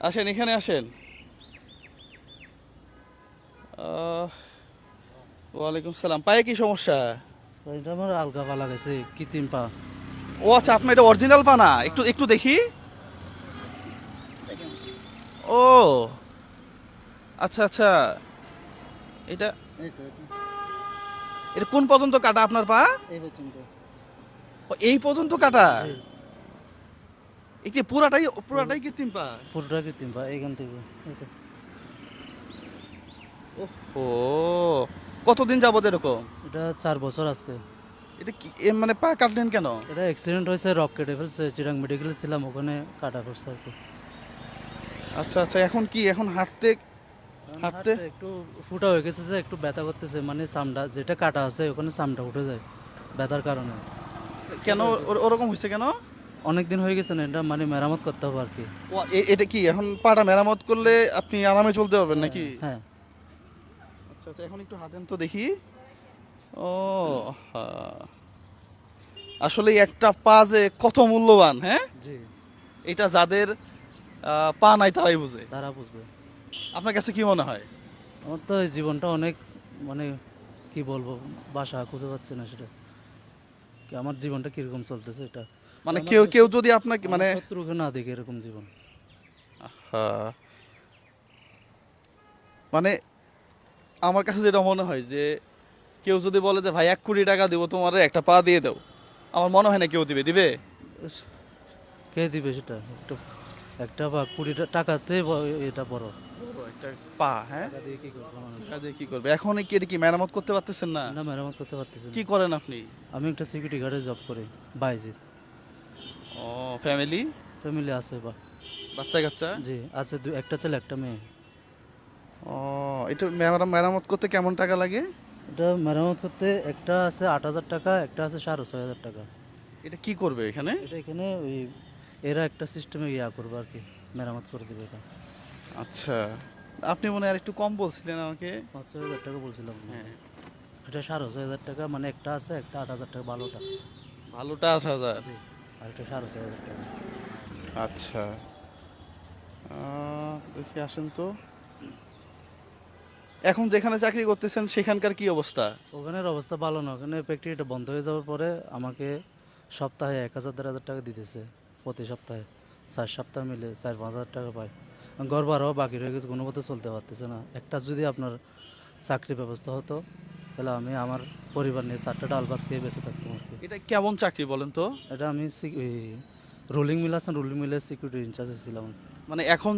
আসেন, এখানে আসেন। ওয়ালাইকুম সালাম। পায়ে কি সমস্যা? এটা আমার আলগা পালা গেছে কৃত্রিম পা। ও আচ্ছা, আপনার এটা অরিজিনাল পা না? একটু একটু দেখি। ও আচ্ছা আচ্ছা। এটা এই তো এটা কোন পর্যন্ত কাটা আপনার পা? এই পর্যন্ত। ও, এই পর্যন্ত কাটা? জি, এটা পুরাটাই পুরাটাই কৃত্রিম পা? পুরোটা কৃত্রিম পা এখান থেকে। এই তো। ও, কতদিন যাবত এরকম? এটা 4 বছর আজকে। এটা কি মানে পা কাটলেন কেন? এটা অ্যাক্সিডেন্ট হয়েছে, রক কেটে ফেলছে। চিরাং মেডিকেলে ছিলাম, ওখানে কাটা পড়ছে আর কি। আচ্ছা আচ্ছা, এখন কি এখন হাঁটতে হাঁটতে হাতটা একটু ফুটা হয়ে গেছে, যে একটু ব্যথা করতেছে, মানে চামড়া যেটা কাটা আছে ওখানে চামড়া উঠে যায় ব্যথার কারণে। কেন ওরকম হয়েছে কেন? অনেক দিন হয়ে গেছে না, এটা মানে মেরামত করতে হবে আর কি। ও, এটা কি এখন পাটা মেরামত করলে আপনি আরামে চলতে পারবেন নাকি? হ্যাঁ। আচ্ছা আচ্ছা, এখন একটু হাঁটেন তো দেখি। ও, হ্যাঁ। আসলে একটা পা যে কত মূল্যবান, হ্যাঁ? জি, এটা যাদের পা নাই তারাই বুঝে। তারা বুঝবে। আপনার কাছে কি মনে হয়? আমার তো এই জীবনটা অনেক, মানে কি বলবো, বাসা খুঁজে পাচ্ছি না সেটা। আমার জীবনটা কিরকম চলতেছে এটা। মানে আমার কেউ কেউ যদি আপনাকে মানে শত্রুকে না দেখে এরকম জীবন। হ্যাঁ, মানে আমার কাছে যেটা মনে হয় যে কেউ যদি বলে যে ভাই 1 কোটি টাকা দিব তোমার একটা পা দিয়ে দাও, আমার মনে হয় না কেউ দিবে। দিবে? কে দিবে সেটা? একটু একটা বা 20 টাকা চেয়ে এটা বড়। একটা পা, হ্যাঁ? টাকা দিয়ে কি করবো মানুষ? টাকা দিয়ে কি করবে? এখন কি এটা কি মেরামত করতে পারতেছেন না? না, মেরামত করতে পারতেছি না। কি করেন আপনি? আমি একটা সিকিউরিটি গার্ডে জব করি, বাইজিৎ। ও, ফ্যামিলি? ফ্যামিলি আছে বা? বাচ্চা কাচ্চা? জি আছে, একটা ছেলে একটা মেয়ে। ও, এটা মেরামত করতে কেমন টাকা লাগে? এটা মেরামত করতে একটা আছে 8,000 টাকা, একটা আছে 6,500 টাকা। এটা কি করবে এখানে? এটা এখানে ওই এরা একটা সিস্টেমে করবো আর কি, মেরামত করে দেবে এটা। আচ্ছা, আপনি মনে হয় আর একটু কম বলছিলেন আমাকে। 5,000 টাকা বলছিলাম না। হ্যাঁ, এটা 6,500 টাকা, মানে একটা আছে, একটা 8,000 টাকা, ভালোটা। ভালোটা 8,000? জি, আর একটা 6,500 টাকা। আচ্ছা, দেখি আসেন তো। এখন যেখানে চাকরি করতেছেন সেখানকার কি অবস্থা? ওখানের অবস্থা ভালো না, ওখানে ফ্যাক্টরিটা বন্ধ হয়ে যাওয়ার পরে আমাকে সপ্তাহে 1,000 দেড় হাজার টাকা দিতেছে প্রতি সপ্তাহে। 4 সপ্তাহ মিলে 4-5 হাজার টাকা পাই। ঘর ভাড়াও বাকি রয়ে গেছে, কোনো মতো চলতে পারতেছে না। একটা যদি আপনার চাকরির ব্যবস্থা হতো, তাহলে আমি আমার পরিবার নিয়ে 4টা ডাল ভাত খেয়ে বেঁচে থাকতাম আর কি। এটা কেমন চাকরি বলেন তো? এটা আমি রোলিং মিল আছে, রোলিং মিলের সিকিউরিটি ইনচার্জে ছিলাম। মানে এখন